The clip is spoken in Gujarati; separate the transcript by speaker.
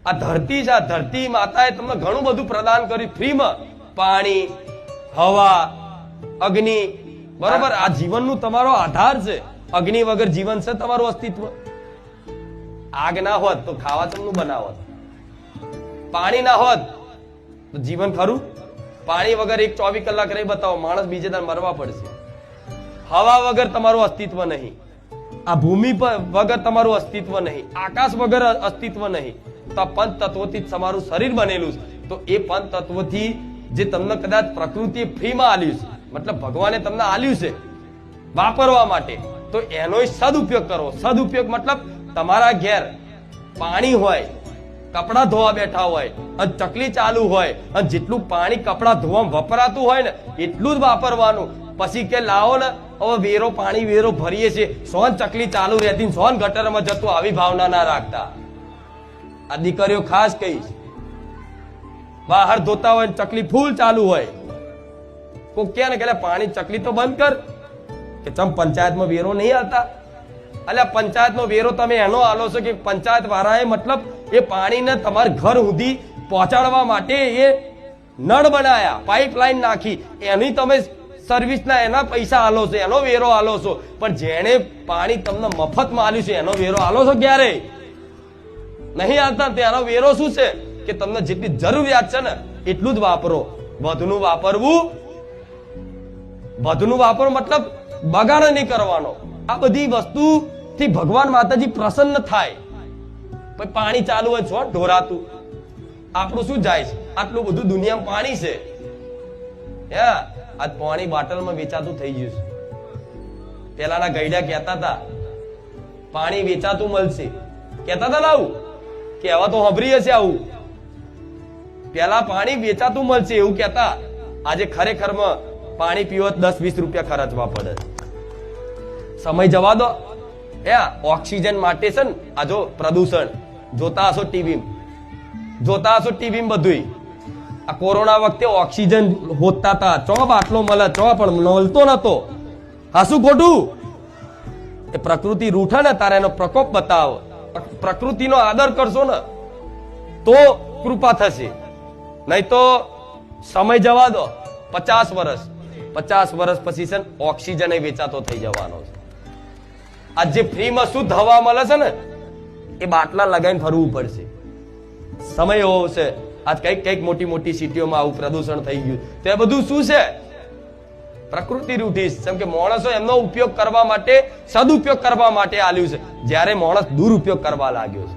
Speaker 1: આ ધરતી છે, આ ધરતી માતાએ તમને ઘણું બધું પ્રદાન કર્યું ફ્રીમાં. પાણી, હવા, અગ્નિ, બરોબર. આ જીવનનું તમારો આધાર છે. અગ્નિ વગર જીવન છે તમારું અસ્તિત્વ? આગ ના હોત તો ખાવા ચમનું બનાવત. પાણી ના હોત તો જીવન ખરું? પાણી વગર એક 24 કલાક રહી બતાવો, માણસ બીજે દાડે મરવા પડશે. હવા વગર તમારું અસ્તિત્વ નહીં. આ ભૂમિ વગર તમારું અસ્તિત્વ નહીં. આકાશ વગર અસ્તિત્વ નહીં. તો આ પંચ તત્વોથી તમારું શરીર બનેલું છે. તો એ પંચ તત્વોથી જે તમને કદાચ પ્રકૃતિએ ફ્રીમાં આલ્યું છે, મતલબ ભગવાને તમને આલ્યું છે વાપરવા માટે, તો એનો સદુપયોગ કરો. સદુપયોગ મતલબ તમારા ઘેર પાણી હોય, કપડા ધોવા બેઠા હોય અને ચકલી ચાલુ હોય અને જેટલું પાણી કપડા ધોવામાં વપરાતું હોય ને એટલું જ વાપરવાનું. પછી કે લાવો ને હવે વેરો, પાણી વેરો ભરીએ છીએ, સોન ચકલી ચાલુ રહેતી, સોન ગટરમાં જતું, આવી ભાવના ના રાખતા. આ દીકરીઓ ખાસ કહીશ, બહાર ધોતા હોય ચકલી ફૂલ ચાલુ હોય, કોઈ કે ને કે પાણી ચકલી તો બંધ કર, કે ચમ પંચાયતમાં વેરો નહીં આવતા? અલ્યા પંચાયતનો વેરો તમે એનો આલો છો કે પંચાયત વાળાએ મતલબ એ પાણીને તમારા ઘર સુધી પહોંચાડવા માટે એ નળ બનાયા, પાઇપલાઇન નાખી, એની તમે સર્વિસના એના પૈસા આલો છો, એનો વેરો આલો છો. પણ જેણે પાણી તમને મફતમાં આલ્યું છે એનો વેરો આલો છો ક્યારે? નહીં આલતા. તેનો વેરો શું છે કે તમને જેટલી જરૂરિયાત છે ને એટલું જ વાપરો. વધુનું વાપરો મતલબ બગાડ નહીં કરવાનો. આ બધી વસ્તુથી ભગવાન માતાજી પ્રસન્ન થાય. પાણી ચાલુ હોય છો ઢોરાતું, આપણું શું જાય છે? આટલું બધું દુનિયામાં પાણી છે. આજ પાણી બોટલમાં વેચાતું થઈ ગયું છે. પેલાના ગઈડા કહેતા હતા પાણી વેચાતું મળશે, કહેતા હતા ને આવું, કહેવા તો હંભરી હશે આવું. પેલા પાણી વેચાતું મળશે એવું કહેતા. આજે ખરેખરમાં પાણી પીવો 10-20 રૂપિયા ખર્ચવા પડે. સમય જવા દો. ઓક્સિજન માટે છે ને આ જો પ્રદૂષણ જોતા હશો ટીવી બધું. આ કોરોના વખતે ઓક્સિજન હોતા હતા, ચો બાટલો મળે, ચો પણ મળતો નતો. હાસું ખોટું? એ પ્રકૃતિ રૂઠે ને તારે એનો પ્રકોપ બતાવો. પ્રકૃતિનો આદર કરશો ને તો કૃપા થશે. નહીં તો સમય જવા દો. 50 વર્ષ પછી છે ઓક્સિજન વેચાતો થઈ જવાનો છે. આ જે ફ્રીમાં શુદ્ધ હવા મળે છે ને એ બાટલા લગાવીને ફરવું પડશે. સમય એવો છે. આજ કઈક મોટી સિટીઓમાં આવું પ્રદૂષણ થઈ ગયું. તો એ બધું શું છે? પ્રકૃતિ રૂઠી. જેમ કે માણસો એમનો ઉપયોગ કરવા માટે, સદુપયોગ કરવા માટે આલ્યું છે. જ્યારે માણસ દુરુપયોગ કરવા લાગ્યો છે